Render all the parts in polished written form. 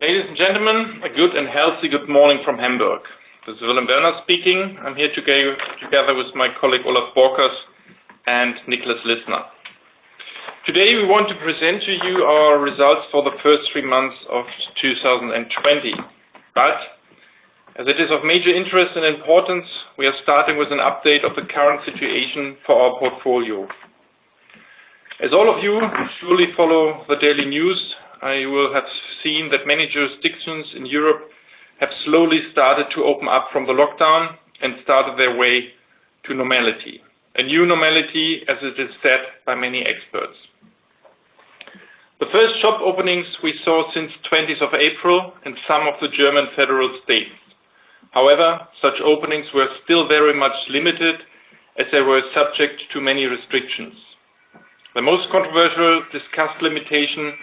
Ladies and gentlemen, a good and healthy good morning from Hamburg. This is Wilhelm Wellner speaking. I'm here together with my colleague Olaf Borkers and Nicholas Lissner. Today we want to present to you our results for the first 3 months of 2020. But as it is of major interest and importance, we are starting with an update of the current situation for our portfolio. As all of you surely follow the daily news, you will have seen that many jurisdictions in Europe have slowly started to open up from the lockdown and started their way to normality. A new normality, as it is said by many experts. The first shop openings we saw since 20th of April in some of the German federal states. However, such openings were still very much limited as they were subject to many restrictions. The most controversial discussed limitation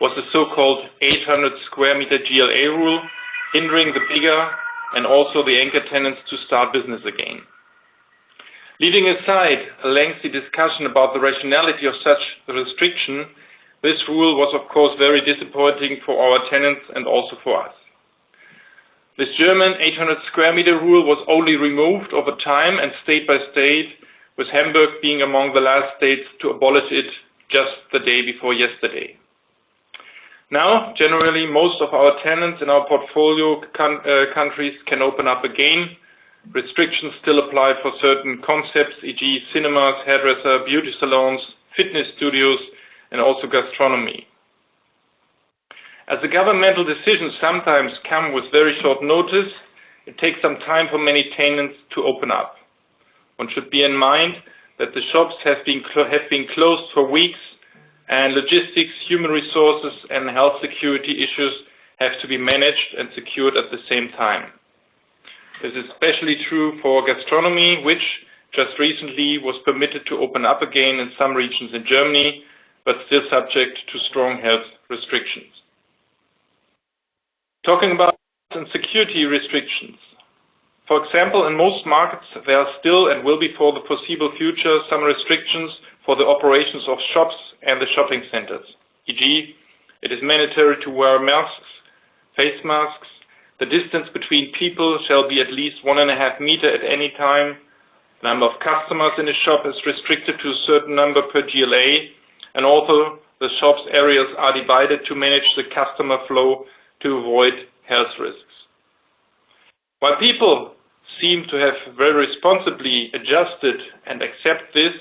was the so-called 800 square meter GLA rule, hindering the bigger and also the anchor tenants to start business again. Leaving aside a lengthy discussion about the rationality of such a restriction, this rule was of course very disappointing for our tenants and also for us. This German 800 square meter rule was only removed over time and state by state, with Hamburg being among the last states to abolish it just the day before yesterday. Now, generally, most of our tenants in our portfolio countries can open up again. Restrictions still apply for certain concepts, e.g. cinemas, hairdresser, beauty salons, fitness studios, and also gastronomy. As the governmental decisions sometimes come with very short notice, it takes some time for many tenants to open up. One should bear in mind that the shops have been closed for weeks, and logistics, human resources and health security issues have to be managed and secured at the same time. This is especially true for gastronomy, which just recently was permitted to open up again in some regions in Germany, but still subject to strong health restrictions. Talking about security restrictions. For example, in most markets there are still and will be for the foreseeable future some restrictions for the operations of shops and the shopping centers. E.g., it is mandatory to wear masks, face masks, the distance between people shall be at least 1.5 meters at any time, the number of customers in a shop is restricted to a certain number per GLA, and also the shop's areas are divided to manage the customer flow to avoid health risks. While people seem to have very responsibly adjusted and accepted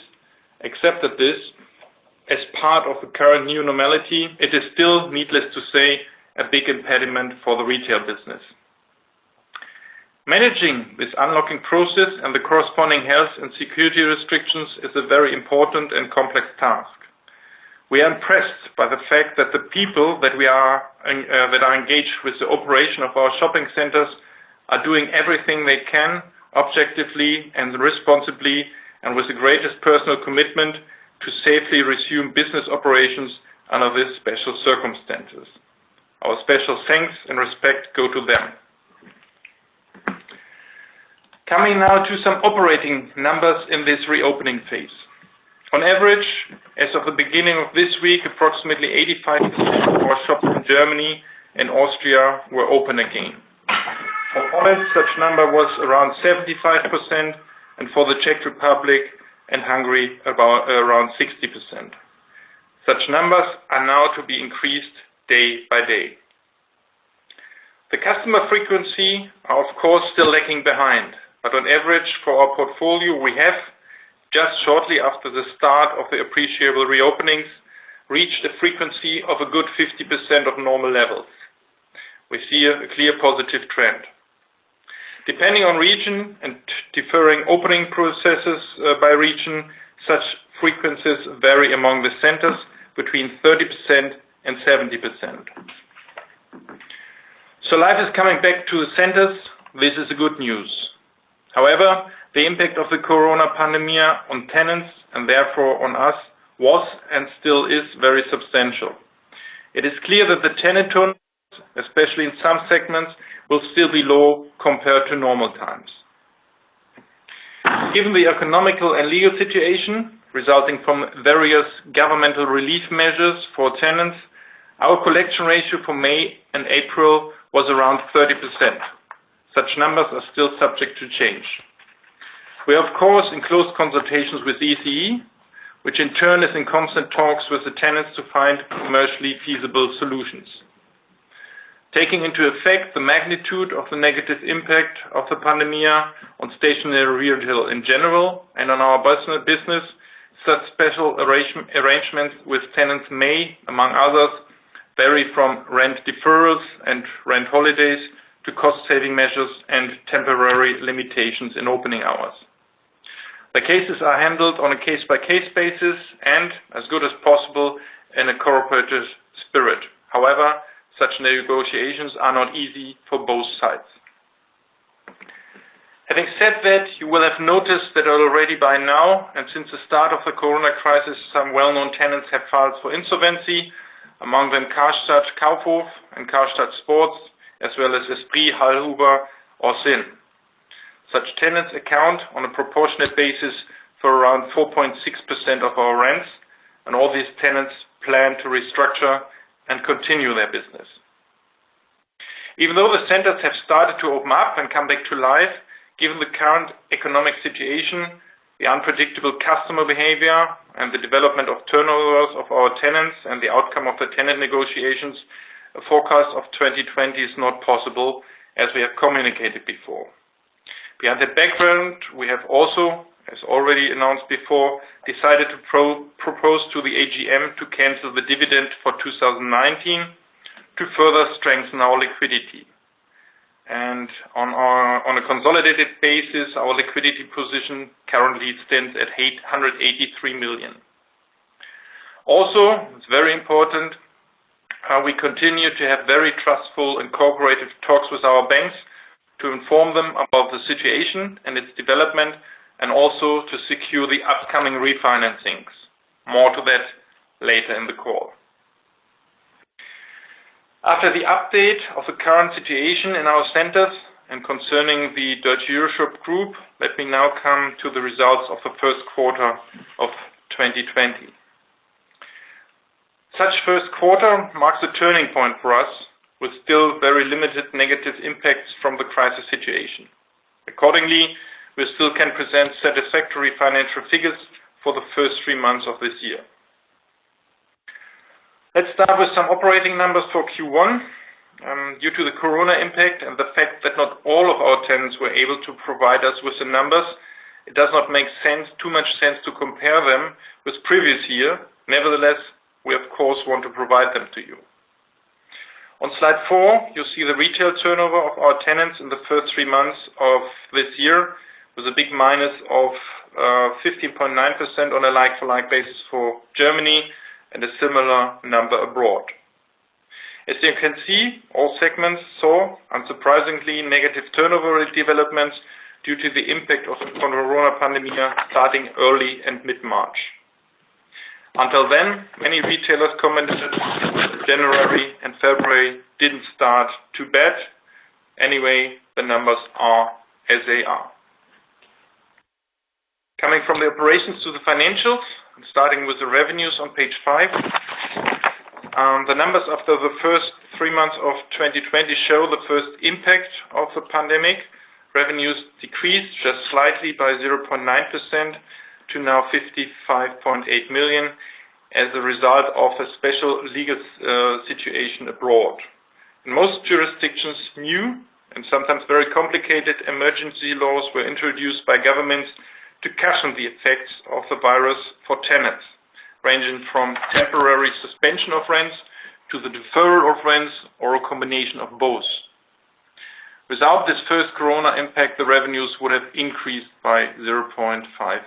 this as part of the current new normality, it is still, needless to say, a big impediment for the retail business. Managing this unlocking process and the corresponding health and security restrictions is a very important and complex task. We are impressed by the fact that the people that are engaged with the operation of our shopping centers are doing everything they can, objectively and responsibly, and with the greatest personal commitment to safely resume business operations under these special circumstances. Our special thanks and respect go to them. Coming now to some operating numbers in this reopening phase. On average, as of the beginning of this week, approximately 85% of our shops in Germany and Austria were open again. For Poland, such number was around 75%, and for the Czech Republic and Hungary around 60%. Such numbers are now to be increased day by day. The customer frequency are of course still lagging behind, but on average for our portfolio we have, just shortly after the start of the appreciable reopenings, reached a frequency of a good 50% of normal levels. We see a clear positive trend. Depending on region and differing opening processes by region, such frequencies vary among the centers between 30% and 70%. So life is coming back to the centers. This is good news. However, the impact of the corona pandemic on tenants and therefore on us was and still is very substantial. It is clear that the tenant turnover, especially in some segments, will still be low compared to normal times. Given the economical and legal situation resulting from various governmental relief measures for tenants, Our collection ratio for May and April was around 30%. Such numbers are still subject to change. We are of course in close consultations with ECE, which in turn is in constant talks with the tenants to find commercially feasible solutions. Taking into effect the magnitude of the negative impact of the pandemic on stationary retail in general and on our business, such special arrangements with tenants may, among others, vary from rent deferrals and rent holidays to cost-saving measures and temporary limitations in opening hours. The cases are handled on a case-by-case basis and, as good as possible, in a cooperative spirit. However, such negotiations are not easy for both sides. Having said that, you will have noticed that already by now, and since the start of the corona crisis, some well-known tenants have filed for insolvency, among them Karstadt Kaufhof and Karstadt Sports, as well as Esprit, Hallhuber or Sinn. Such tenants account on a proportionate basis for around 4.6% of our rents, and all these tenants plan to restructure and continue their business. Even though the centers have started to open up and come back to life, given the current economic situation, the unpredictable customer behavior and the development of turnovers of our tenants and the outcome of the tenant negotiations, a forecast of 2020 is not possible, as we have communicated before. Behind that background, we have also, as already announced before, decided to propose to the AGM to cancel the dividend for 2019 to further strengthen our liquidity. And on a consolidated basis, our liquidity position currently stands at 883 million. Also, it's very important, we continue to have very trustful and cooperative talks with our banks to inform them about the situation and its development, and also to secure the upcoming refinancings. More to that later in the call. After the update of the current situation in our centers and concerning the Deutsche EuroShop group, let me now come to the results of the first quarter of 2020. Such first quarter marks a turning point for us, with still very limited negative impacts from the crisis situation. Accordingly, we still can present satisfactory financial figures for the first 3 months of this year. Let's start with some operating numbers for Q1. Due to the corona impact and the fact that not all of our tenants were able to provide us with the numbers, it does not make too much sense to compare them with previous year. Nevertheless, we of course want to provide them to you. On slide 4, you see the retail turnover of our tenants in the first 3 months of this year, with a big minus of 15.9% on a like-for-like basis for Germany and a similar number abroad. As you can see, all segments saw, unsurprisingly, negative turnover developments due to the impact of the corona pandemic starting early and mid-March. Until then, many retailers commented that January and February didn't start too bad. Anyway, the numbers are as they are. Coming from the operations to the financials, starting with the revenues on page 5. The numbers after the first 3 months of 2020 show the first impact of the pandemic. Revenues decreased just slightly by 0.9% to now 55.8 million as a result of a special legal situation abroad. In most jurisdictions, new and sometimes very complicated emergency laws were introduced by governments to cushion the effects of the virus for tenants, ranging from temporary suspension of rents to the deferral of rents or a combination of both. Without this first corona impact, the revenues would have increased by 0.5%.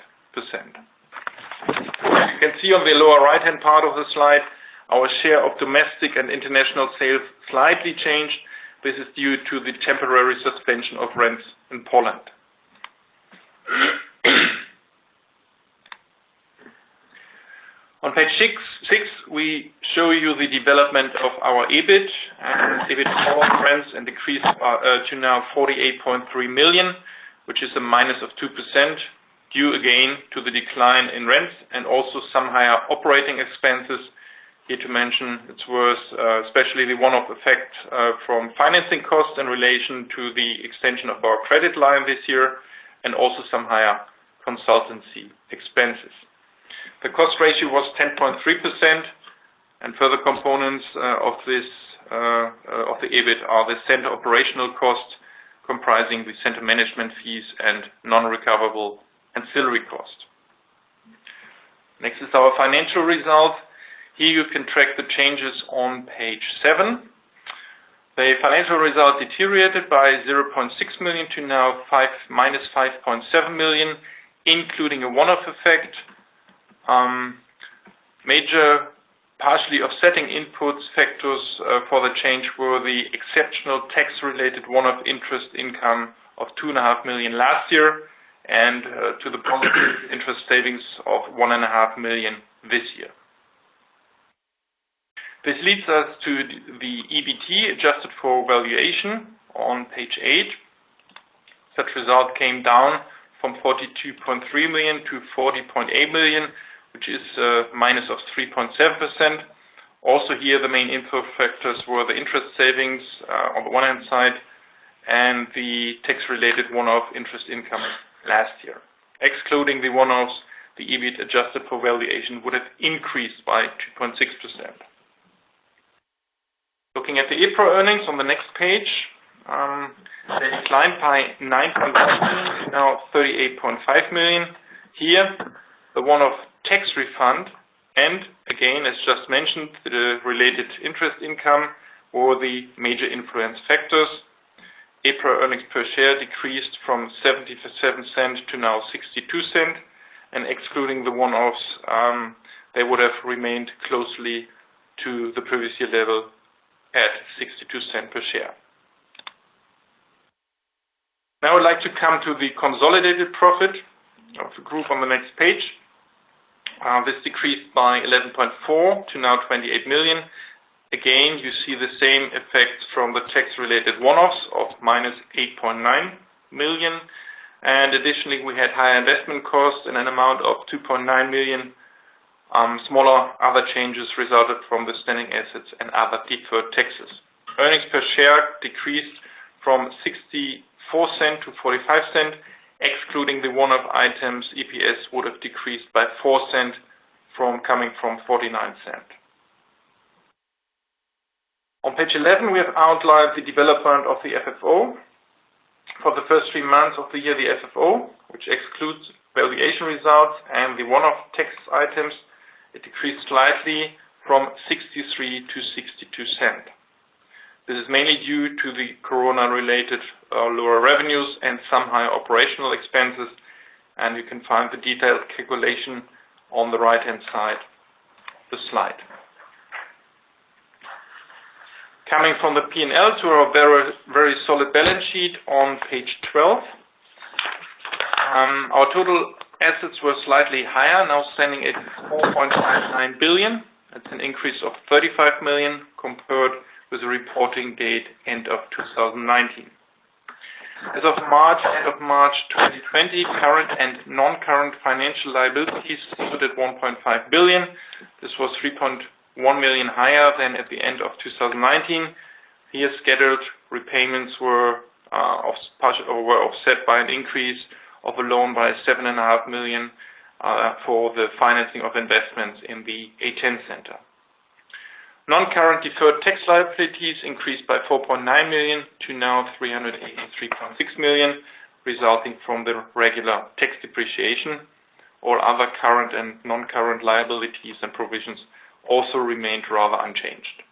You can see on the lower right-hand part of the slide, our share of domestic and international sales slightly changed. This is due to the temporary suspension of rents in Poland. On page 6, we show you the development of our EBIT. EBIT before rents and decreased to now 48.3 million, which is a minus of 2%, due again to the decline in rents and also some higher operating expenses. Here to mention, it's worth especially the one-off effect from financing costs in relation to the extension of our credit line this year, and also some higher consultancy expenses. The cost ratio was 10.3%, and further components of the EBIT are the center operational costs, comprising the center management fees and non-recoverable ancillary costs. Next is our financial result. Here you can track the changes on page 7. The financial result deteriorated by 0.6 million to now minus 5.7 million, including a one-off effect. Major partially offsetting inputs factors for the change were the exceptional tax-related one-off interest income of 2.5 million last year, and to the positive interest savings of 1.5 million this year. This leads us to the EBT adjusted for valuation on page 8. Such result came down from 42.3 million to 40.8 million, which is a minus of 3.7%. Also here the main info factors were the interest savings on the one hand side and the tax-related one-off interest income last year. Excluding the one-offs, the EBIT adjusted for valuation would have increased by 2.6%. Looking at the EPRA earnings on the next page, they declined by 9.1 million to now 38.5 million. Here, the one-off tax refund and, again, as just mentioned, the related interest income were the major influence factors. EPRA earnings per share decreased from 77 cents to now 62 cents, and excluding the one-offs, they would have remained closely to the previous year level at 62 cents per share. Now I'd like to come to the consolidated profit of the group on the next page. This decreased by 11.4 to now 28 million. Again, you see the same effects from the tax-related one-offs of minus 8.9 million. And additionally, we had higher investment costs in an amount of 2.9 million. Smaller other changes resulted from the standing assets and other deferred taxes. Earnings per share decreased from 64 cents to 45 cents. Excluding the one-off items, EPS would have decreased by 4 cents coming from 49 cents. On page 11, we have outlined the development of the FFO. For the first 3 months of the year, the FFO, which excludes valuation results and the one-off tax items, it decreased slightly from 63 to 62 cents. This is mainly due to the corona-related lower revenues and some higher operational expenses, and you can find the detailed calculation on the right-hand side of the slide. Coming from the P&L to our very solid balance sheet on page 12. Our total assets were slightly higher, now standing at 4.59 billion. That's an increase of 35 million compared with the reporting date end of 2019. As of end of March 2020, current and non-current financial liabilities stood at 1.5 billion. This was 3.1 million higher than at the end of 2019. Here, scheduled repayments were offset by an increase of a loan by 7.5 million for the financing of investments in the A10 Center. Non-current deferred tax liabilities increased by 4.9 million to now 383.6 million, resulting from the regular tax depreciation. All other current and non-current liabilities and provisions also remained rather unchanged.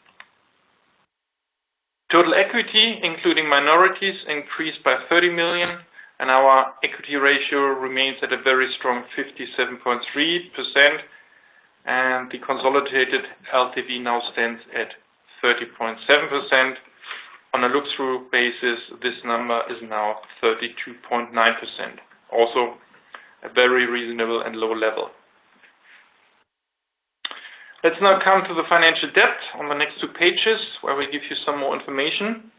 Total equity, including minorities, increased by 30 million, and our equity ratio remains at a very strong 57.3%, and the consolidated LTV now stands at 30.7%. On a look-through basis, this number is now 32.9%, also a very reasonable and low level. Let's now come to the financial debt on the next 2 pages, where we give you some more information.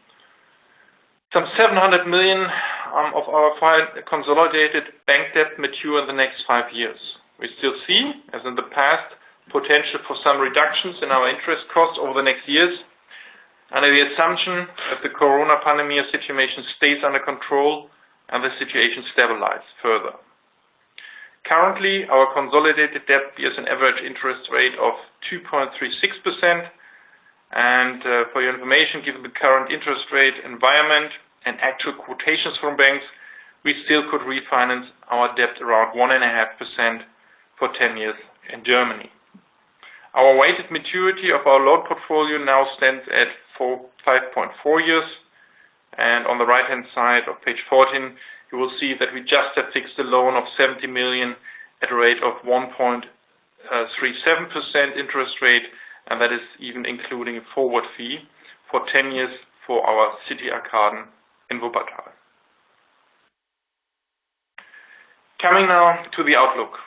Some 700 million of our consolidated bank debt mature in the next 5 years. We still see, as in the past, potential for some reductions in our interest costs over the next years, under the assumption that the corona pandemic situation stays under control and the situation stabilizes further. Currently, our consolidated debt bears an average interest rate of 2.36%, and for your information, given the current interest rate environment and actual quotations from banks, we still could refinance our debt around 1.5% for 10 years in Germany. Our weighted maturity of our loan portfolio now stands at 5.4 years, and on the right hand side of page 14 you will see that we just have fixed a loan of 70 million at a rate of 1.37% interest rate, and that is even including a forward fee for 10 years for our city Arcaden in Wuppertal. Coming now to the outlook.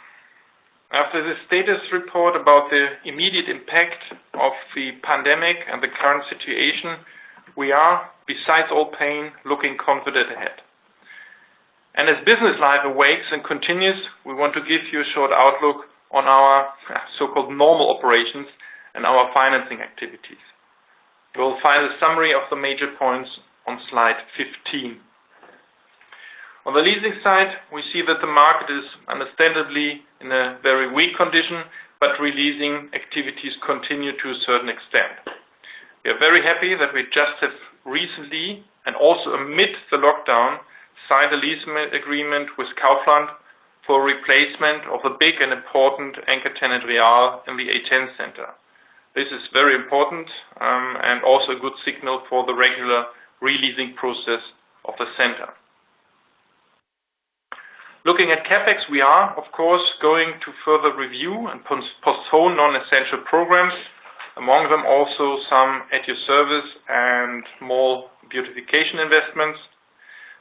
After the status report about the immediate impact of the pandemic and the current situation, we are, besides all pain, looking confident ahead. And as business life awakes and continues, we want to give you a short outlook on our so-called normal operations and our financing activities. You will find a summary of the major points on slide 15. On the leasing side, we see that the market is understandably in a very weak condition, but releasing activities continue to a certain extent. We are very happy that we just have recently, and also amid the lockdown, signed a lease agreement with Kaufland for replacement of the big and important anchor tenant Real in the A10 center. This is very important and also a good signal for the regular releasing process of the center. Looking at CapEx, we are, of course, going to further review and postpone non-essential programs, among them also some at your service and mall beautification investments.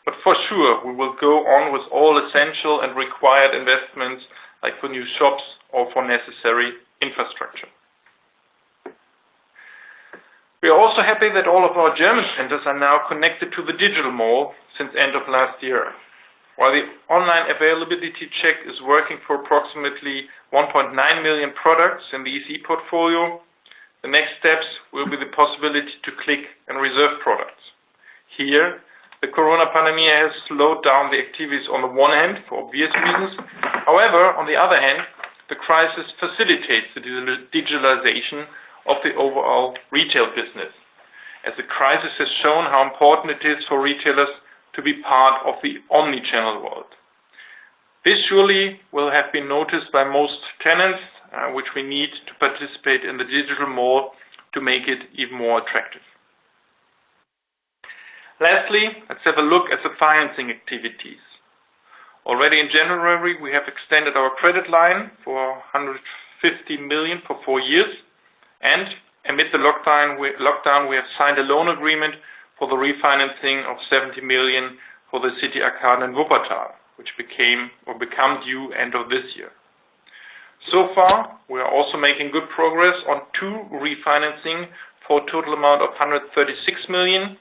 But for sure, we will go on with all essential and required investments, like for new shops or for necessary infrastructure. We are also happy that all of our German centers are now connected to the digital mall since end of last year. While the online availability check is working for approximately 1.9 million products in the EC portfolio, the next steps will be the possibility to click and reserve products. Here, the corona pandemic has slowed down the activities on the one hand for obvious reasons. However, on the other hand, the crisis facilitates the digitalization of the overall retail business, as the crisis has shown how important it is for retailers to be part of the omni-channel world. This surely will have been noticed by most tenants, which we need to participate in the digital mall to make it even more attractive. Lastly, let's have a look at the financing activities. Already in January, we have extended our credit line for 150 million for 4 years, and amid the lockdown, we have signed a loan agreement for the refinancing of 70 million for the city Arcaden in Wuppertal, which become due end of this year. So far, we are also making good progress on 2 refinancing for a total amount of 136 million,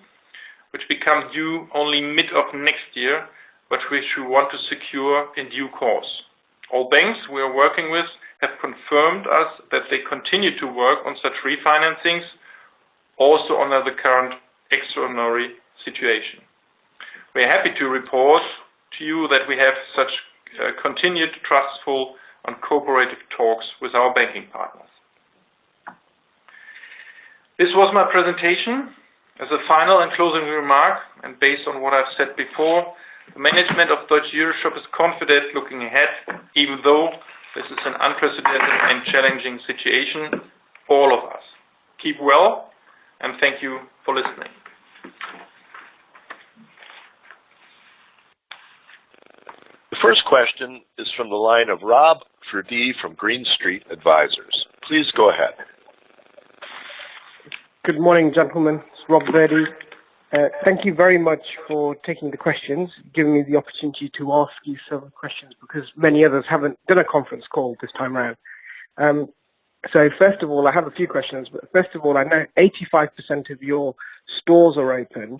which become due only mid of next year, but which we want to secure in due course. All banks we are working with have confirmed us that they continue to work on such refinancings, also under the current extraordinary situation. We are happy to report to you that we have such continued trustful and cooperative talks with our banking partners. This was my presentation. As a final and closing remark, and based on what I've said before, the management of Deutsche EuroShop is confident looking ahead, even though this is an unprecedented and challenging situation for all of us. Keep well, and thank you for listening. The first question is from the line of Rob Ferdee from Green Street Advisors. Please go ahead. Good morning, gentlemen. It's Rob Verdi. Thank you very much for taking the questions, giving me the opportunity to ask you several questions, because many others haven't done a conference call this time around. So first of all, I have a few questions, but first of all, I know 85% of your stores are open,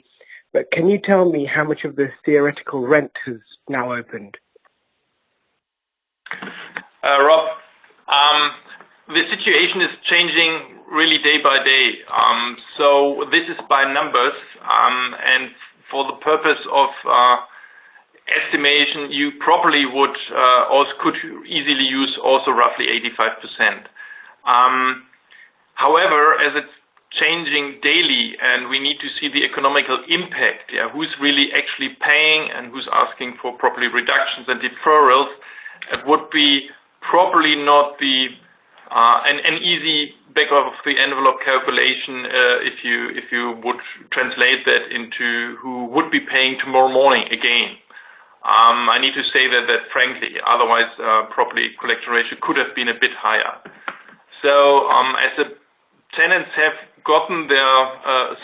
but can you tell me how much of the theoretical rent has now opened? Rob, The situation is changing really day by day. So this is by numbers, and for the purpose of estimation, you probably would also could easily use also roughly 85%. However, as it's changing daily and we need to see the economical impact, who's really actually paying and who's asking for properly reductions and deferrals, it would be probably not the an easy back of the envelope calculation if you would translate that into who would be paying tomorrow morning again. I need to say that frankly, otherwise probably collection ratio could have been a bit higher. So as the tenants have gotten their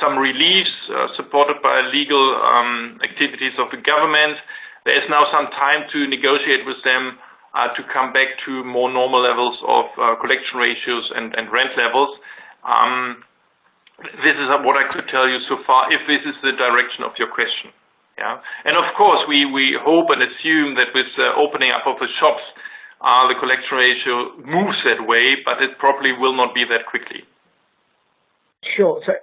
some reliefs supported by legal activities of the government, there is now some time to negotiate with them to come back to more normal levels of collection ratios and rent levels. This is what I could tell you so far, if this is the direction of your question. Yeah, and of course we hope and assume that with opening up of the shops, the collection ratio moves that way, but it probably will not be that quickly. Sure. So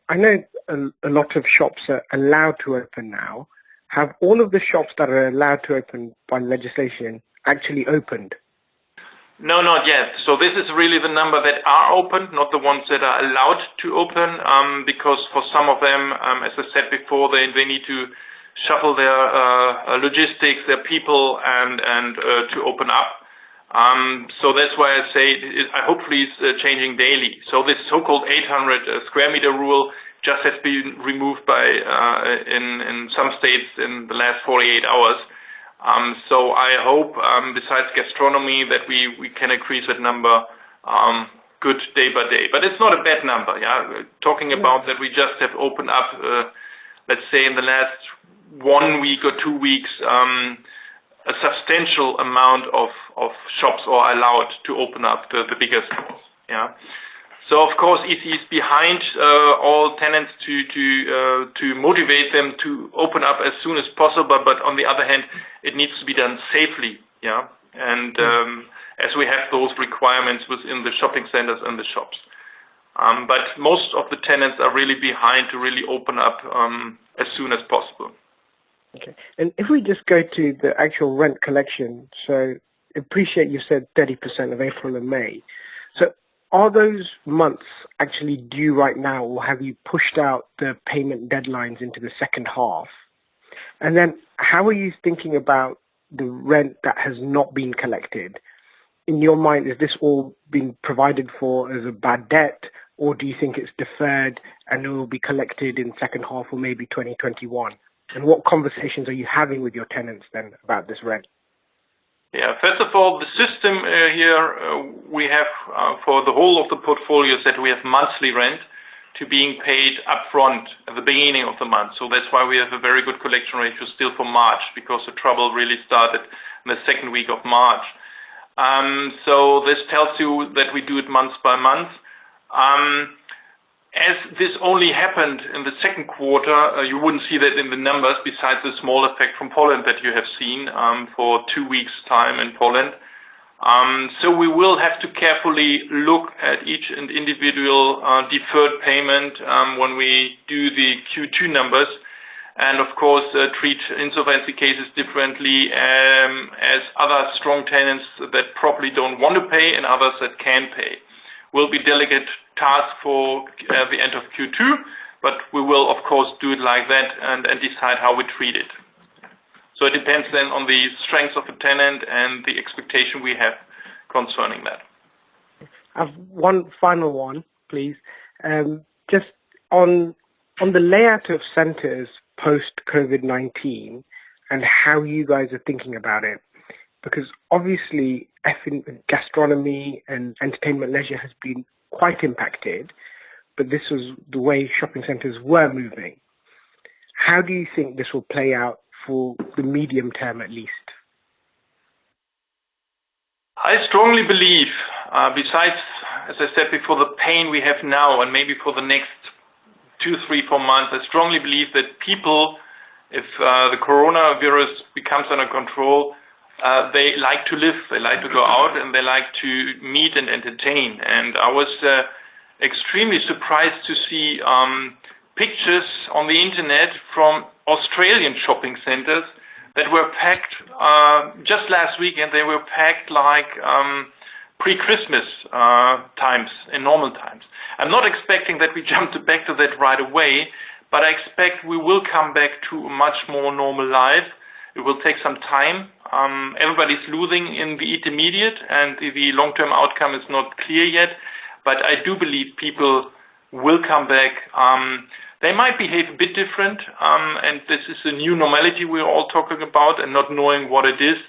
I know a lot of shops are allowed to open now. Have all of the shops that are allowed to open by legislation actually opened? No, not yet. So this is really the number that are open, not the ones that are allowed to open, because for some of them, as I said before, they need to shuffle their logistics, their people, and to open up. So that's why I say hopefully it's changing daily. So this so-called 800 square meter rule just has been removed by in some states in the last 48 hours. So I hope, besides gastronomy, that we can increase that number good day by day. But it's not a bad number. Yeah, talking about that we just have opened up, let's say in the last 1 week or 2 weeks, a substantial amount of shops are allowed to open up the bigger stores. Yeah. So of course EC is behind all tenants to motivate them to open up as soon as possible, but on the other hand it needs to be done safely, yeah, and as we have those requirements within the shopping centers and the shops. But most of the tenants are really behind to really open up as soon as possible. Okay, and if we just go to the actual rent collection, so appreciate you said 30% of April and May. So are those months actually due right now, or have you pushed out the payment deadlines into the second half? And then how are you thinking about the rent that has not been collected? In your mind, is this all been provided for as a bad debt, or do you think it's deferred and it will be collected in second half or maybe 2021? And what conversations are you having with your tenants then about this rent? Yeah, first of all, the system here we have for the whole of the portfolio is that we have monthly rent to being paid upfront at the beginning of the month. So that's why we have a very good collection ratio still for March, because the trouble really started in the second week of March. So this tells you that we do it month by month. As this only happened in the second quarter, you wouldn't see that in the numbers, besides the small effect from Poland that you have seen for 2 weeks' time in Poland. So we will have to carefully look at each individual deferred payment when we do the Q2 numbers, and of course treat insolvency cases differently as other strong tenants that probably don't want to pay and others that can pay. Will be delicate task for the end of Q2, but we will of course do it like that and decide how we treat it. So it depends then on the strength of the tenant and the expectation we have concerning that. I have one final one, please. Just on the layout of centres post-COVID-19 and how you guys are thinking about it. Because obviously gastronomy and entertainment leisure has been quite impacted, but this was the way shopping centres were moving. How do you think this will play out for the medium term at least? I strongly believe, besides, as I said before, the pain we have now and maybe for the next 2, 3, 4 months, I strongly believe that people, if the coronavirus becomes under control, they like to live, they like to go out, and they like to meet and entertain. And I was extremely surprised to see pictures on the internet from Australian shopping centers that were packed just last weekend. They were packed like pre-Christmas times, in normal times. I'm not expecting that we jump back to that right away, but I expect we will come back to a much more normal life. It will take some time. Everybody's losing in the intermediate, and the long-term outcome is not clear yet, but I do believe people will come back. They might behave a bit different, and this is a new normality we're all talking about and not knowing what it is.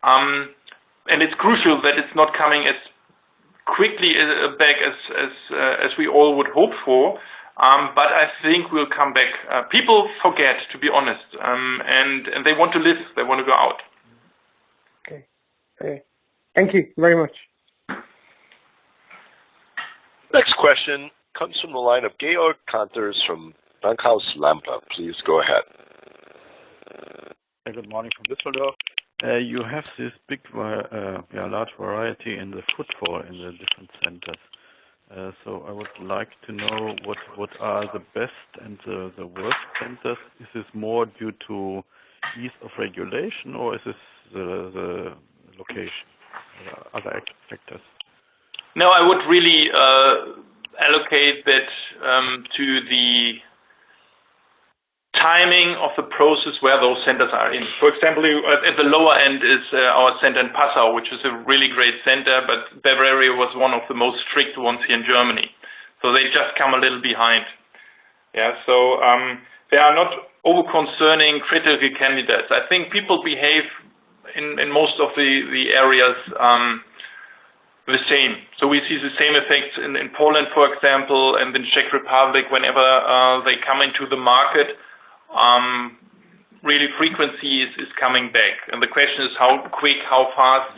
And it's crucial that it's not coming as quickly back as we all would hope for, but I think we'll come back. People forget, to be honest, and they want to live, they want to go out. Okay. Thank you very much. Next question comes from the line of Georg Kanters from Bankhaus Lampe. Please go ahead. Good morning from Düsseldorf. You have this big, large variety in the footfall in the different centers. So I would like to know what are the best and the worst centers. Is this more due to ease of regulation, or is this the location, other factors? No, I would really allocate that to the timing of the process where those centers are in. For example, at the lower end is our center in Passau, which is a really great center, but Bavaria was one of the most strict ones here in Germany. So they just come a little behind. Yeah, so they are not over-concerning critical candidates. I think people behave in most of the areas the same. So we see the same effects in Poland, for example, and in Czech Republic whenever they come into the market. Really frequency is coming back, and the question is how quick, how fast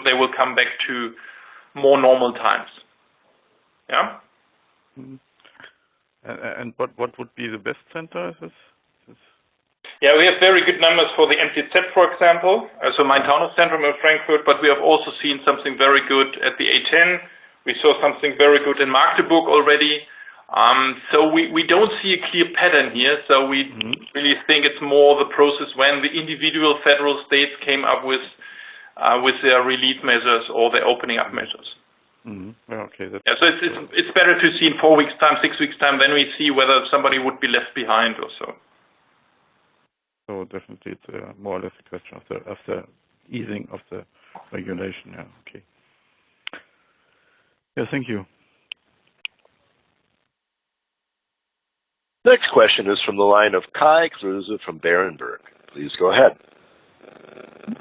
they will come back to more normal times. Yeah. Mm-hmm. And what would be the best center? Yeah, we have very good numbers for the MTZ, for example, so Main-Taunus-Zentrum in Frankfurt, but we have also seen something very good at the A10. We saw something very good in Magdeburg already. So we don't see a clear pattern here, so we really think it's more the process when the individual federal states came up with their relief measures or their opening up measures. Mm-hmm. Okay. Yeah, so it's better to see in 4 weeks' time, 6 weeks' time, then we see whether somebody would be left behind or so. So definitely it's more or less a question of the easing of the regulation. Yeah. Okay. Yeah. Thank you. Next question is from the line of Kai Kruse from Berenberg. Please go ahead.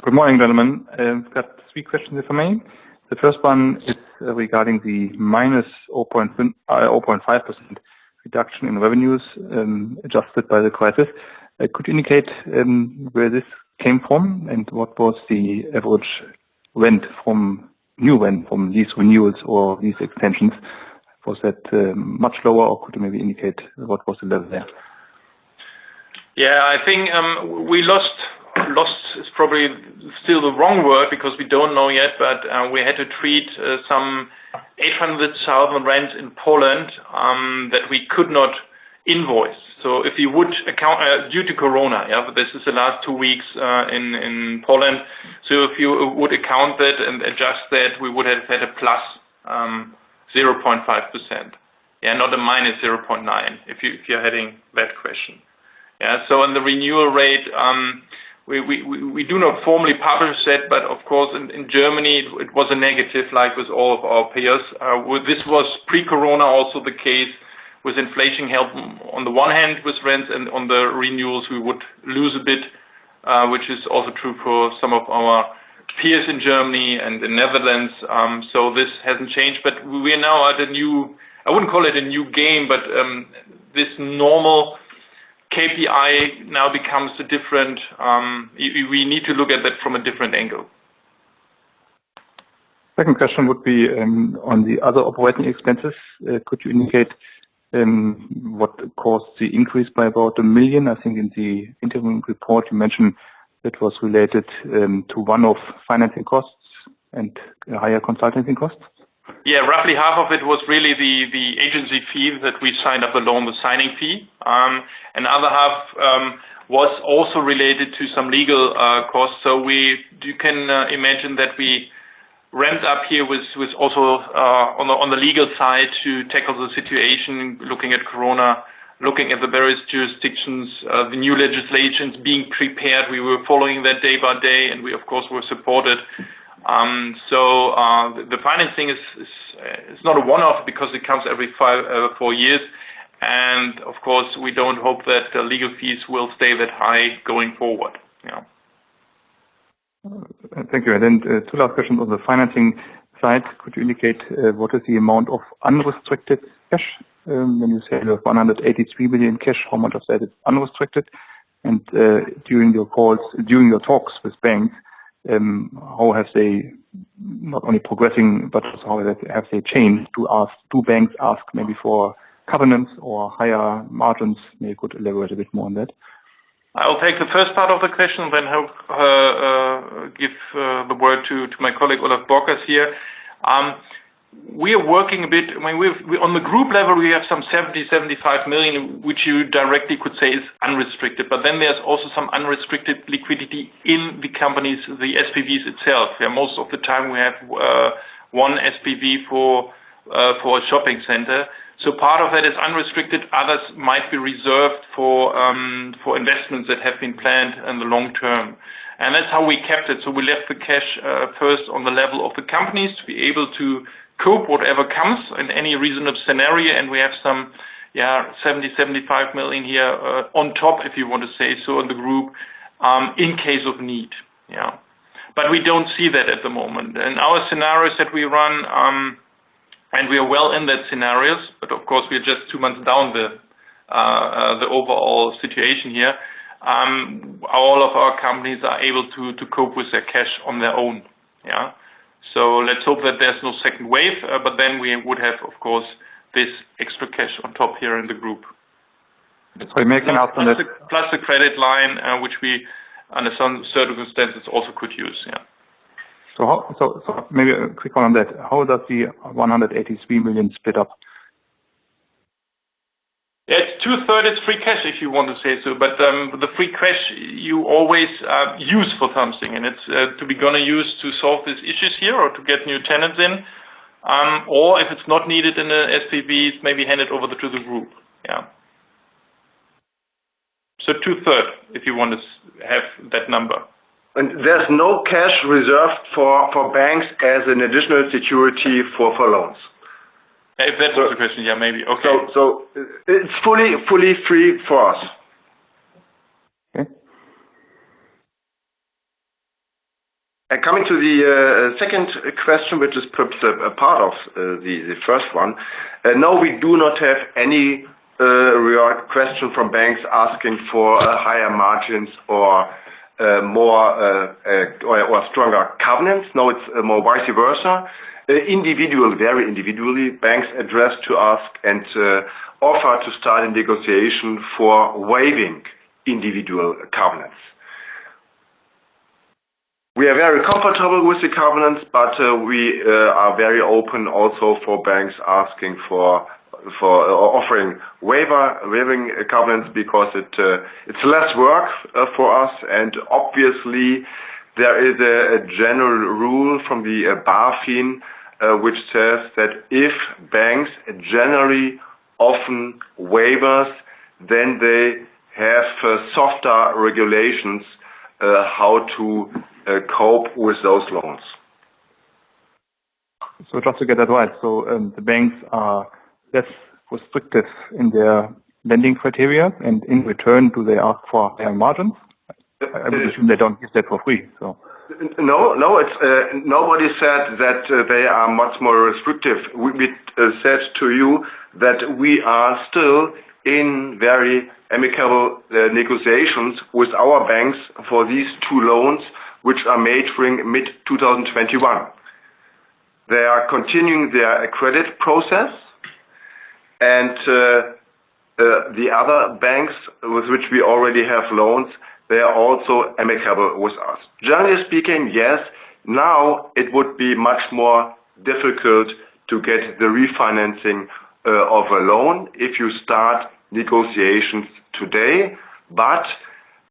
Good morning, gentlemen. I've got 3 questions, if I may. The first one is regarding the minus 0.5% reduction in revenues adjusted by the crisis. Could you indicate where this came from and what was the average rent from lease renewals or lease extensions? Was that much lower, or could you maybe indicate what was the level there? Yeah, I think we lost is probably still the wrong word because we don't know yet, but we had to treat some 800,000 rents in Poland that we could not invoice. So if you would account due to Corona, yeah, but this is the last 2 weeks in Poland. So if you would account that and adjust that, we would have had a plus 0.5%. Yeah, not a minus 0.9. If you're heading that question. Yeah. So in the renewal rate, we do not formally publish that, but of course in Germany it was a negative, like with all of our peers. This was pre-Corona also the case. With inflation help on the one hand with rents, and on the renewals we would lose a bit, which is also true for some of our peers in Germany and the Netherlands. So this hasn't changed, but we are now at a new, I wouldn't call it a new game, but this normal KPI now becomes a different, we need to look at that from a different angle. Second question would be on the other operating expenses. Could you indicate what caused the increase by about 1 million? I think in the interim report you mentioned that was related to one-off financing costs and higher consulting costs? Yeah, roughly half of it was really the agency fee that we signed up the loan, the signing fee. And the other half was also related to some legal costs. So you can imagine that we ramped up here with also on the legal side to tackle the situation, looking at Corona, looking at the various jurisdictions, the new legislations being prepared. We were following that day by day, and we of course were supported. So the financing is not a one-off because it comes every 4 years, and of course we don't hope that the legal fees will stay that high going forward. Yeah. Thank you. And then two last questions on the financing side. Could you indicate what is the amount of unrestricted cash? When you say you have 183 million cash, how much of that is unrestricted? And during your talks with banks, how have they not only progressing, but also how have they changed do banks ask maybe for covenants or higher margins? Maybe you could elaborate a bit more on that. I'll take the first part of the question, then give the word to my colleague Olaf Borkers here. We are working a bit, I mean, we on the group level we have some 75 million, which you directly could say is unrestricted, but then there's also some unrestricted liquidity in the companies, the SPVs itself. Yeah, most of the time we have one SPV for a shopping center. So part of that is unrestricted, others might be reserved for investments that have been planned in the long term. And that's how we kept it. So we left the cash first on the level of the companies to be able to cope whatever comes in any reasonable scenario, and we have some 75 million here on top, if you want to say so, in the group in case of need. Yeah, but we don't see that at the moment. In our scenarios that we run, and we are well in that scenarios, but of course we are just 2 months down the overall situation here. All of our companies are able to cope with their cash on their own. Yeah. So let's hope that there's no second wave, but then we would have, of course, this extra cash on top here in the group. So plus the credit line, which we, under some circumstances, also could use. Yeah. So maybe a quick one on that. How does the 183 million split up? Yeah, it's 2/3 is free cash, if you want to say so, but the free cash you always use for something, and it's to be gonna use to solve these issues here or to get new tenants in, or if it's not needed in the SPVs, maybe hand it over to the group. Yeah. So 2/3, if you want to have that number. And there's no cash reserved for banks as an additional security for loans. If that was the question, yeah, maybe. Okay. So it's fully free for us. Okay. And coming to the second question, which is perhaps a part of the first one, no, we do not have any question from banks asking for higher margins or more or stronger covenants. No, it's more vice versa. Very individually, banks address to us and offer to start a negotiation for waiving individual covenants. We are very comfortable with the covenants, but we are very open also for banks asking for offering waiving covenants, because it's less work for us, and obviously there is a general rule from the BaFin which says that if banks generally often waivers, then they have softer regulations how to cope with those loans. So just to get that right, so the banks are less restrictive in their lending criteria, and in return, do they ask for higher margins? I would assume they don't give that for free. So no, it's nobody said that they are much more restrictive. We said to you that we are still in very amicable negotiations with our banks for these two loans, which are maturing mid-2021. They are continuing their credit process, and the other banks with which we already have loans, they are also amicable with us. Generally speaking, yes, now it would be much more difficult to get the refinancing of a loan if you start negotiations today, but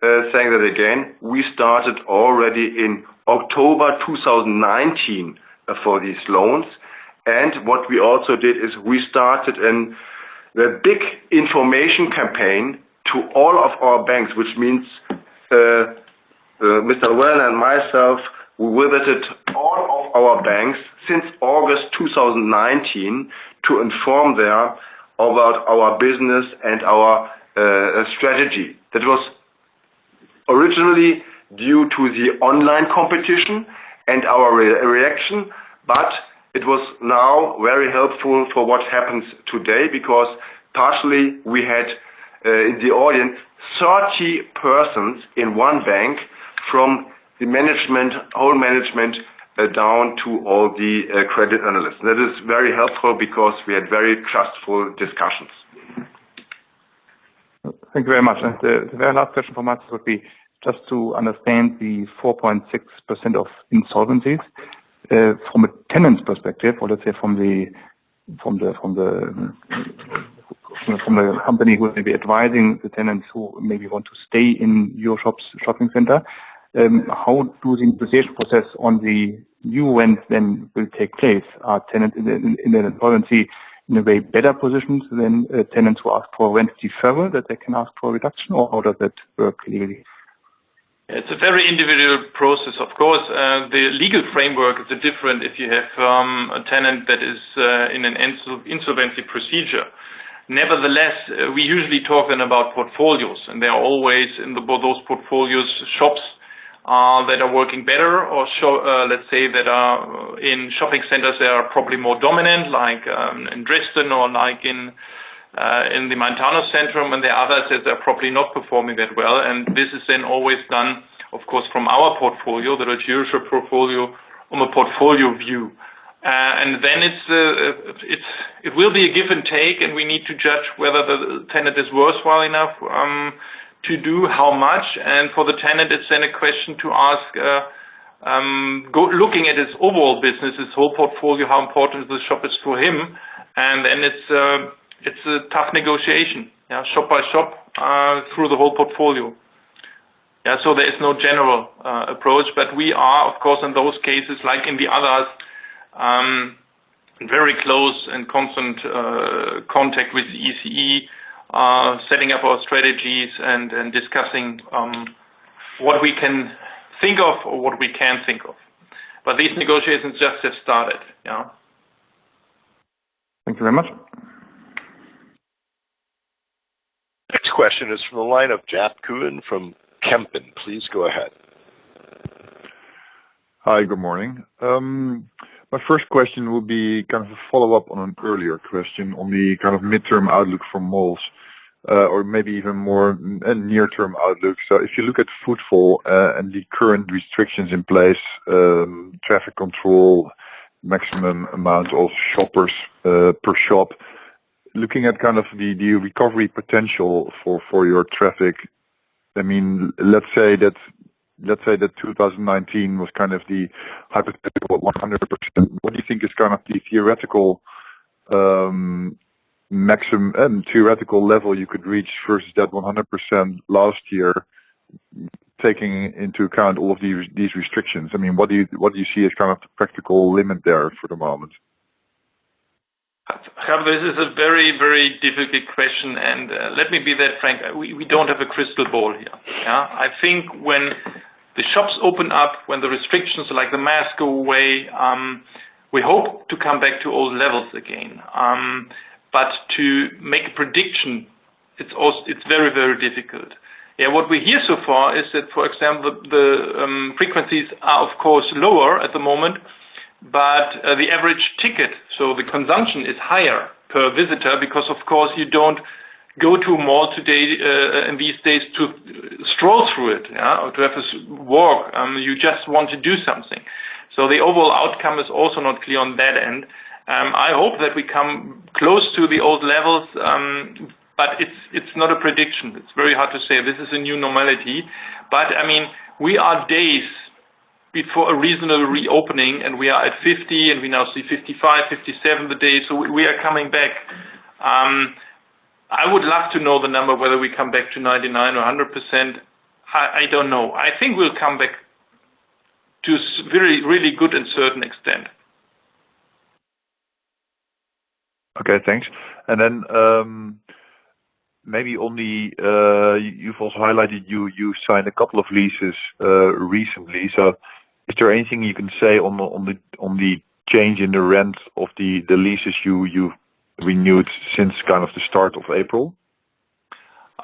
saying that again, we started already in October 2019 for these loans, and what we also did is we started a big information campaign to all of our banks, which means Mr. Wellner and myself, we visited all of our banks since August 2019 to inform them about our business and our strategy. That was originally due to the online competition and our reaction, but it was now very helpful for what happens today, because partially we had in the audience 30 persons in one bank, from the management, whole management, down to all the credit analysts. That is very helpful because we had very trustful discussions. Thank you very much. And the very last question from us would be just to understand the 4.6% of insolvencies from a tenant's perspective, or let's say from the company who may be advising the tenants who maybe want to stay in EuroShop's shopping center. How do the negotiation process on the new rent then will take place? Are tenants in the insolvency in a way better positioned than tenants who ask for rent deferral, that they can ask for a reduction, or how does that work legally? It's a very individual process. Of course, the legal framework is different if you have a tenant that is in an insolvency procedure. Nevertheless, we usually talk then about portfolios, and there are always in those portfolios shops that are working better, or let's say that are in shopping centers that are probably more dominant, like in Dresden or like in the Main-Taunus Centrum, and there are others that are probably not performing that well. And this is then always done, of course, from our portfolio, the EuroShop portfolio, on a portfolio view. And then it will be a give and take, and we need to judge whether the tenant is worthwhile enough to do how much. And for the tenant, it's then a question to ask, looking at his overall business, his whole portfolio, how important the shop is for him. And then it's a tough negotiation, shop by shop, through the whole portfolio. So there is no general approach, but we are, of course, in those cases, like in the others, very close and constant contact with the ECE, setting up our strategies and discussing what we can think of or what we can think of. But these negotiations just have started. Thank you very much. Next question is from the line of Jaap Koen from Kempen. Please go ahead. Hi, good morning. My first question will be kind of a follow-up on an earlier question on the kind of midterm outlook for malls, or maybe even more a near-term outlook. So if you look at footfall and the current restrictions in place, traffic control, maximum amount of shoppers per shop, looking at kind of the recovery potential for your traffic, I mean, let's say that 2019 was kind of the hypothetical 100%. What do you think is kind of the theoretical maximum theoretical level you could reach versus that 100% last year, taking into account all of these restrictions? I mean, what do you see as kind of the practical limit there for the moment? This is a very, very difficult question, and let me be that frank, we don't have a crystal ball here. I think when the shops open up, when the restrictions like the mask go away, we hope to come back to old levels again. But to make a prediction, it's very, very difficult. What we hear so far is that, for example, the frequencies are of course lower at the moment, but the average ticket, so the consumption, is higher per visitor, because of course you don't go to a mall today in these days to stroll through it, or to have a walk. You just want to do something. So the overall outcome is also not clear on that end. I hope that we come close to the old levels but it's not a prediction. It's very hard to say. This is a new normality. But I mean, we are days before a reasonable reopening, and we are at 50, and we now see 55, 57 the day, so we are coming back. I would love to know the number, whether we come back to 99 or 100%. I don't know. I think we'll come back to a really good and certain extent. Okay, thanks. And then maybe on the, you've also highlighted you signed a couple of leases recently. So is there anything you can say on the change in the rent of the leases you've renewed since kind of the start of April?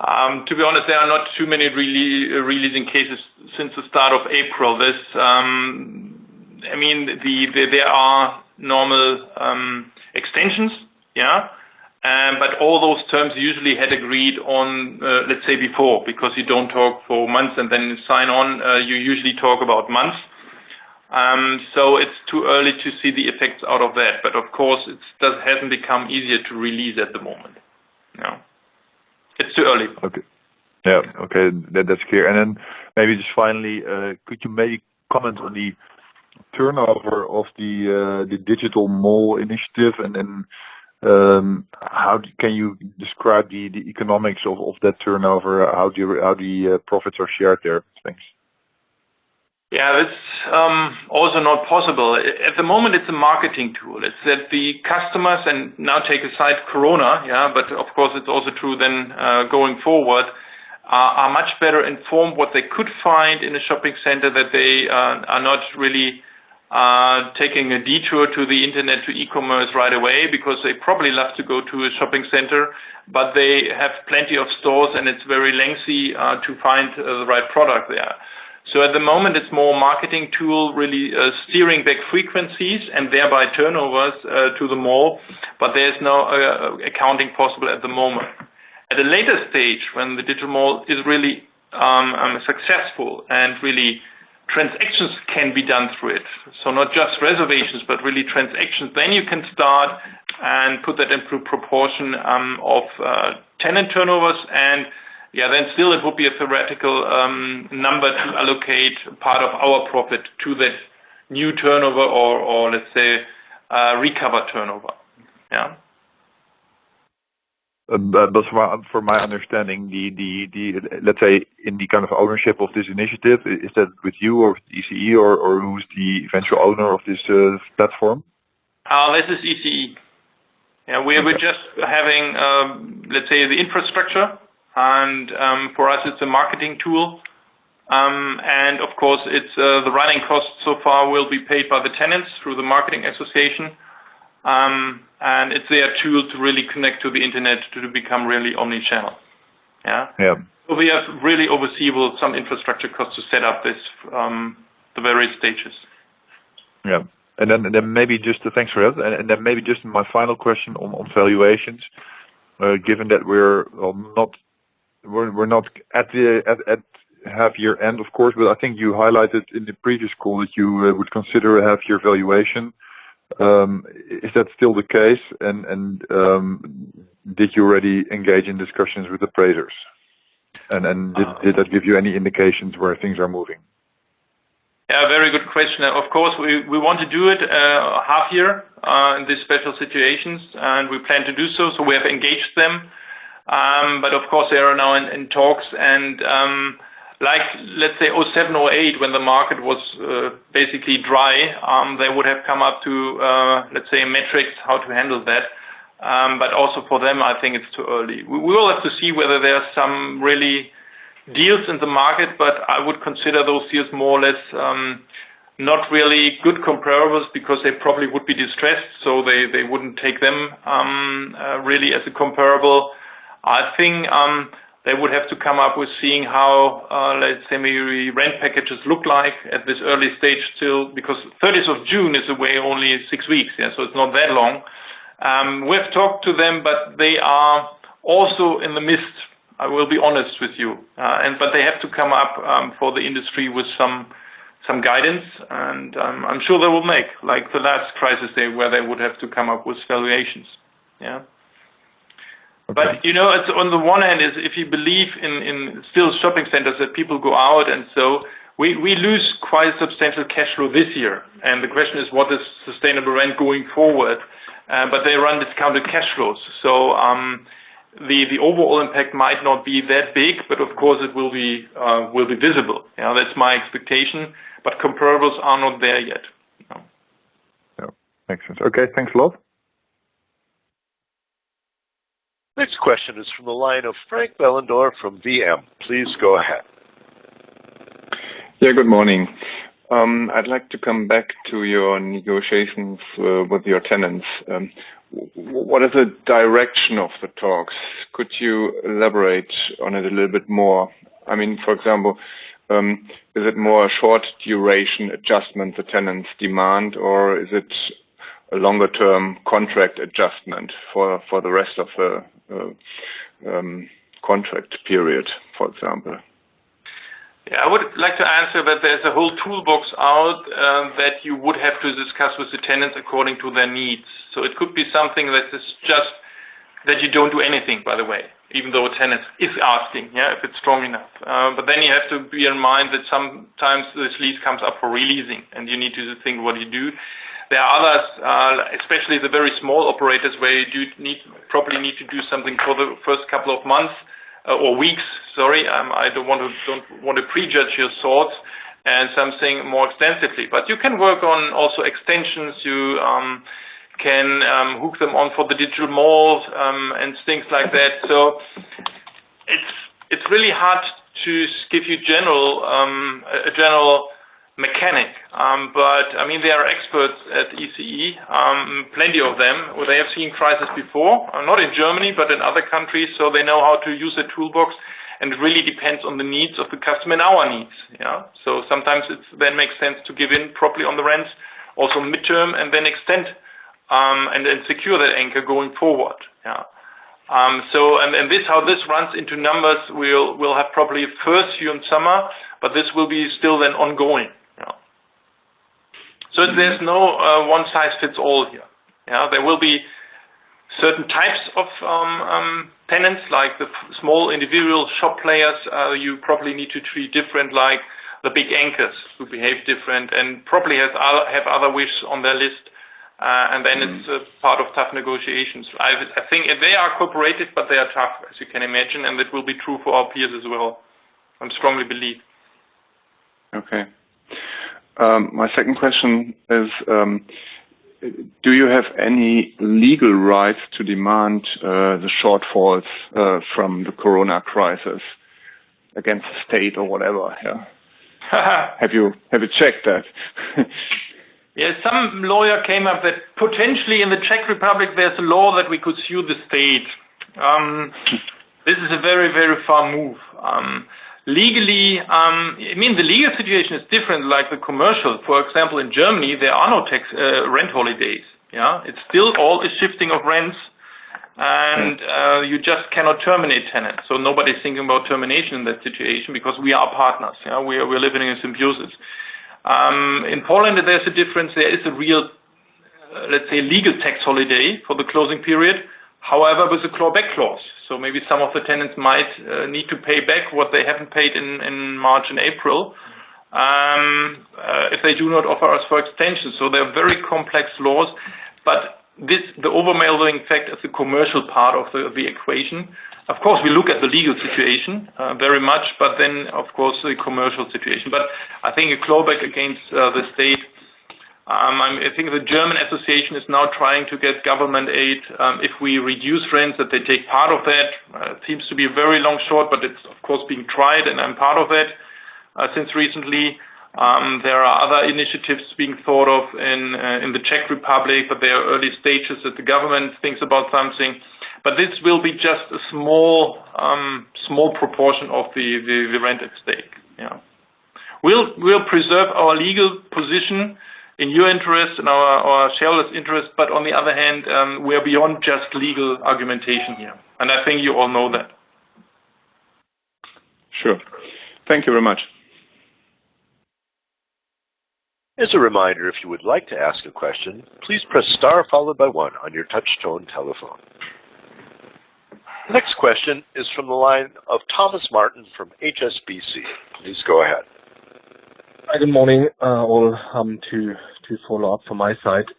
To be honest, there are not too many releasing cases since the start of April. This, I mean, there are normal extensions, yeah, but all those terms usually had agreed on, let's say before, because you don't talk for months and then you sign on. You usually talk about months. So it's too early to see the effects out of that. But of course, it hasn't become easier to release at the moment. No. It's too early. Okay. Yeah. Okay. That's clear. And then maybe just finally, could you maybe comment on the turnover of the digital mall initiative, and then how can you describe the economics of that turnover? How the profits are shared there? Thanks. Yeah, that's also not possible. At the moment, it's a marketing tool. It's that the customers, and now take aside Corona, yeah, but of course it's also true then going forward, are much better informed what they could find in a shopping center, that they are not really taking a detour to the internet, to e-commerce right away, because they probably love to go to a shopping center, but they have plenty of stores and it's very lengthy to find the right product there. So at the moment it's more marketing tool, really steering back frequencies and thereby turnovers to the mall, but there's no accounting possible at the moment. At a later stage, when the digital mall is really successful and really transactions can be done through it, so not just reservations but really transactions, then you can start and put that into proportion of tenant turnovers, and yeah, then still it would be a theoretical number to allocate part of our profit to that new turnover, or let's say recover turnover. Yeah. But from my understanding, the let's say in the kind of ownership of this initiative, is that with you or with ECE, or who's the eventual owner of this platform? This is ECE. Yeah, we're just having let's say the infrastructure. And for us, it's a marketing tool. And of course, it's the running costs so far will be paid by the tenants through the marketing association. And it's their tool to really connect to the internet to become really omni-channel. Yeah. Yeah. So we have really overseeable some infrastructure costs to set up this, the various stages. Yeah. And then maybe just thanks for that. And then maybe just my final question on valuations, given that we're not at half year end, of course, but I think you highlighted in the previous call that you would consider a half year valuation. Is that still the case? And did you already engage in discussions with appraisers? And did that give you any indications where things are moving? Yeah, very good question. Of course, we want to do it half year in these special situations, and we plan to do so. So we have engaged them. But of course they are now in talks, and like let's say 07, 08, when the market was basically dry, they would have come up to let's say metrics how to handle that. But also for them, I think it's too early. We will have to see whether there are some really deals in the market, but I would consider those deals more or less not really good comparables, because they probably would be distressed, so they wouldn't take them really as a comparable. I think they would have to come up with seeing how, let's say, maybe rent packages look like at this early stage still, because 30th of June is away only 6 weeks, yeah, so it's not that long. We've talked to them, but they are also in the midst, I will be honest with you, but they have to come up for the industry with some guidance, and I'm sure they will make, like the last crisis where they would have to come up with valuations. Yeah. But you know, it's on the one hand is if you believe in still shopping centers that people go out, and so we lose quite a substantial cash flow this year. And the question is, what is sustainable rent going forward? But they run discounted cash flows, so the overall impact might not be that big, but of course it will be visible. Yeah, that's my expectation. But comparables are not there yet. No. Yeah, makes sense. Okay, thanks a lot. Next question is from the line of Frank Bellendorf from VM. Please go ahead. Yeah, good morning. I'd like to come back to your negotiations with your tenants. What is the direction of the talks? Could you elaborate on it a little bit more? I mean, for example, is it more a short duration adjustment the tenants demand, or is it a longer term contract adjustment for the rest of the contract period, for example? Yeah, I would like to answer that there's a whole toolbox out that you would have to discuss with the tenants according to their needs. So it could be something that is just that you don't do anything, by the way, even though a tenant is asking, yeah, if it's strong enough. But then you have to be in mind that sometimes this lease comes up for releasing, and you need to think what you do. There are others, especially the very small operators, where you do probably need to do something for the first couple of months or weeks. Sorry, I don't want to prejudge your thoughts, and something more extensively. But you can work on also extensions. You can hook them on for the digital malls and things like that. So it's really hard to give you a general mechanic, but I mean, there are experts at ECE, plenty of them. They have seen crises before, not in Germany, but in other countries, so they know how to use the toolbox, and it really depends on the needs of the customer and our needs. Yeah, so sometimes it then makes sense to give in properly on the rents, also midterm, and then extend and then secure that anchor going forward. Yeah. So and this how this runs into numbers. We'll have probably a first view in summer, but this will be still then ongoing. So there's no one-size-fits-all here. Yeah, there will be certain types of tenants, like the small individual shop players. You probably need to treat different, like the big anchors who behave different and probably have other wishes on their list. And then it's a part of tough negotiations. I think they are cooperative, but they are tough, as you can imagine, and that will be true for our peers as well. I strongly believe. Okay. My second question is, do you have any legal rights to demand the shortfalls from the corona crisis against the state or whatever? Yeah. Have you checked that? Yeah, some lawyer came up that potentially in the Czech Republic there's a law that we could sue the state. This is a very, very far move. Legally, I mean, the legal situation is different like the commercial. For example, in Germany, there are no rent holidays. Yeah, it's still all a shifting of rents, and you just cannot terminate tenants. So nobody's thinking about termination in that situation because we are partners. Yeah, we're living in a symbiosis. In Poland, there's a difference. There is a real, let's say, legal tax holiday for the closing period. However, with a clawback clause. So maybe some of the tenants might need to pay back what they haven't paid in March and April if they do not offer us for extension. So they're very complex laws, but the overwhelming fact is the commercial part of the equation. Of course, we look at the legal situation very much, but then, of course, the commercial situation. But I think a clawback against the state, I think the German association is now trying to get government aid if we reduce rents, that they take part of that. It seems to be a very long shot, but it's of course being tried, and I'm part of it since recently. There are other initiatives being thought of in the Czech Republic, but they are early stages that the government thinks about something. But this will be just a small proportion of the rent at stake. Yeah, we'll preserve our legal position in your interest and our shareholders' interest, but on the other hand, we are beyond just legal argumentation here. And I think you all know that. Sure. Thank you very much. As a reminder, if you would like to ask a question, please press star followed by 1 on your touch-tone telephone. The next question is from the line of Thomas Martin from HSBC. Please go ahead. Hi, good morning. All to follow up from my side.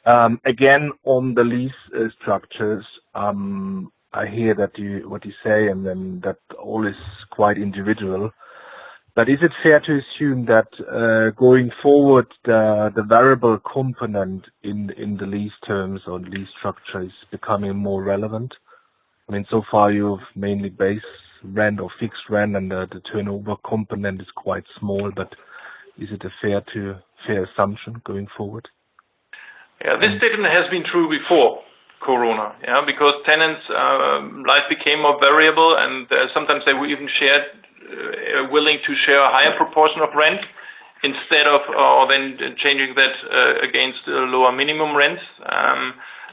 Again, on the lease structures, I hear that what you say, and then that all is quite individual. But is it fair to assume that going forward, the variable component in the lease terms or lease structure is becoming more relevant? I mean, so far you've mainly base rent or fixed rent, and the turnover component is quite small. But is it a fair assumption going forward? Yeah, this statement has been true before Corona. Yeah, because tenants' life became more variable, and sometimes they were even willing to share a higher proportion of rent instead of or then changing that against lower minimum rents.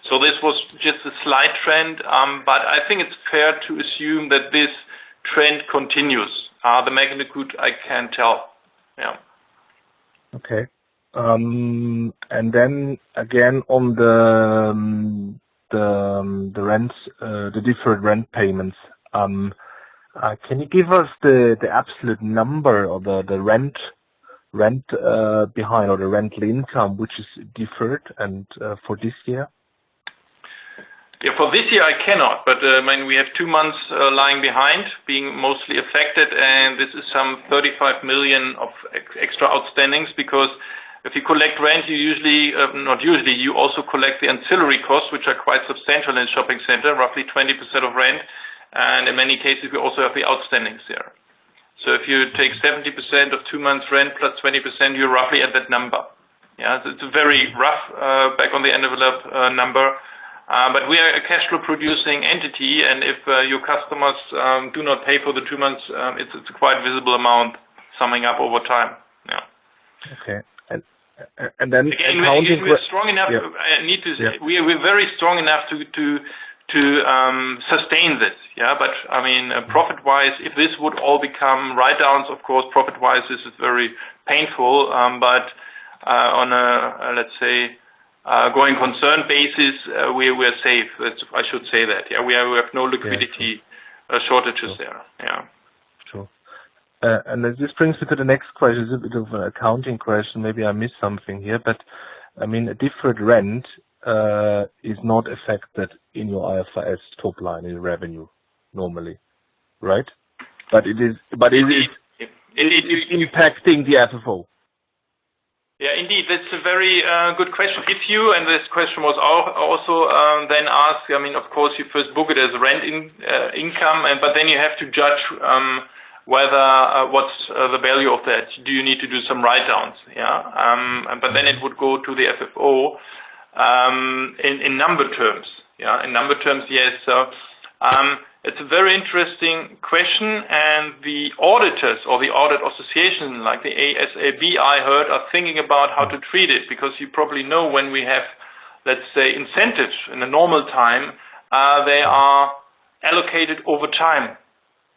So this was just a slight trend, but I think it's fair to assume that this trend continues. The magnitude I can't tell. Yeah. Okay. And then again on the rents, the deferred rent payments. Can you give us the absolute number of the rent behind, or the rental income which is deferred and for this year? Yeah, for this year I cannot, but I mean, we have 2 months lying behind, being mostly affected, and this is some 35 million of extra outstandings, because if you collect rent, you usually, you also collect the ancillary costs, which are quite substantial in a shopping center, roughly 20% of rent, and in many cases we also have the outstandings there. So if you take 70% of 2 months rent plus 20%, you're roughly at that number. Yeah, so it's a very rough back on the envelope number. But we are a cash flow producing entity, and if your customers do not pay for the 2 months, it's a quite visible amount summing up over time. Yeah. Okay. And then again, we're strong enough. Yeah. I need to say, we're very strong enough to sustain this. Yeah. But I mean, profit-wise, if this would all become write-downs, of course, profit-wise, this is very painful. But on a let's say going concern basis, we're safe. I should say that. Yeah, we have no liquidity shortages there. Yeah. Sure. And this brings me to the next question. It's a bit of an accounting question. Maybe I missed something here, but I mean, a deferred rent is not affected in your IFRS top line in revenue normally, right? But it is. But it is impacting the FFO. Yeah, indeed, that's a very good question. If you, and this question was also then asked, I mean, of course, you first book it as rent income, but then you have to judge whether what's the value of that. Do you need to do some write-downs? Yeah, but then it would go to the FFO in number terms. Yeah, in number terms, yes. So it's a very interesting question, and the auditors or the audit association, like the ASAB, I heard, are thinking about how to treat it, because you probably know when we have, let's say, incentives in a normal time, they are allocated over time.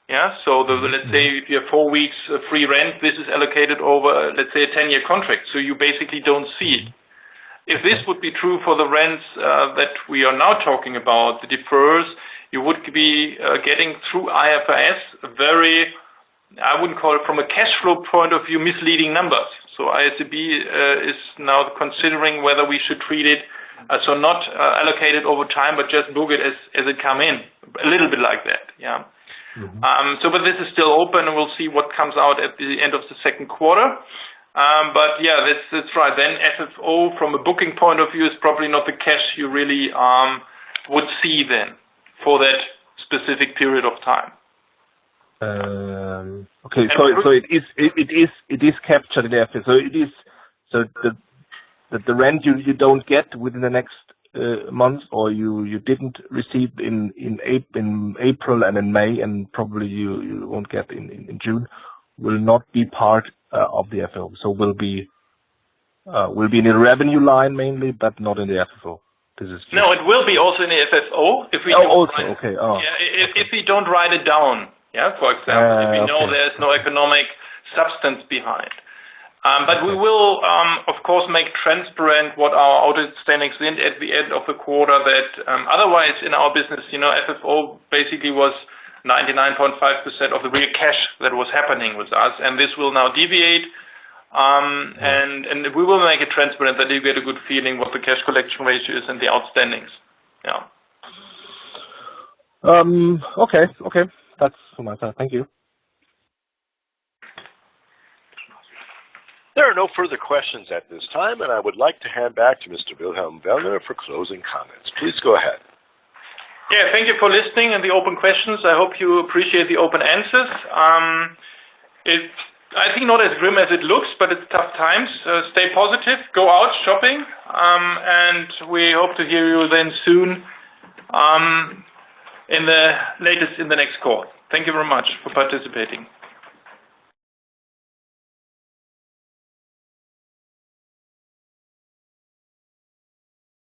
Yeah, so let's say if you have 4 weeks free rent, this is allocated over, let's say, a 10-year contract, so you basically don't see it. If this would be true for the rents that we are now talking about, the deferrals, you would be getting through IFRS very, I wouldn't call it from a cash flow point of view, misleading numbers. So ISAB is now considering whether we should treat it so not allocated over time, but just book it as it come in, a little bit like that. Yeah. Mm-hmm. But this is still open, and we'll see what comes out at the end of the second quarter. But yeah, that's right. Then FFO from a booking point of view is probably not the cash you really would see then for that specific period of time. Okay, so it is captured in FFO. So it is the rent you don't get within the next month, or you didn't receive in April and in May, and probably you won't get in June, will not be part of the FFO. So will be in the revenue line mainly, but not in the FFO. No, it will be also in the FFO if we if we don't write it down. Yeah, for example, if we know there's no economic substance behind. But we will, of course, make transparent what our outstandings did at the end of the quarter. That otherwise in our business, FFO basically was 99.5% of the real cash that was happening with us, and this will now deviate. And we will make it transparent that you get a good feeling what the cash collection ratio is and the outstandings. Yeah. Okay. That's from my side. Thank you. There are no further questions at this time, and I would like to hand back to Mr. Wilhelm Wellner for closing comments. Please go ahead. Yeah, thank you for listening and the open questions. I hope you appreciate the open answers. It's, I think, not as grim as it looks, but it's tough times. Stay positive, go out shopping, and we hope to hear you then soon, in the next call. Thank you very much for participating.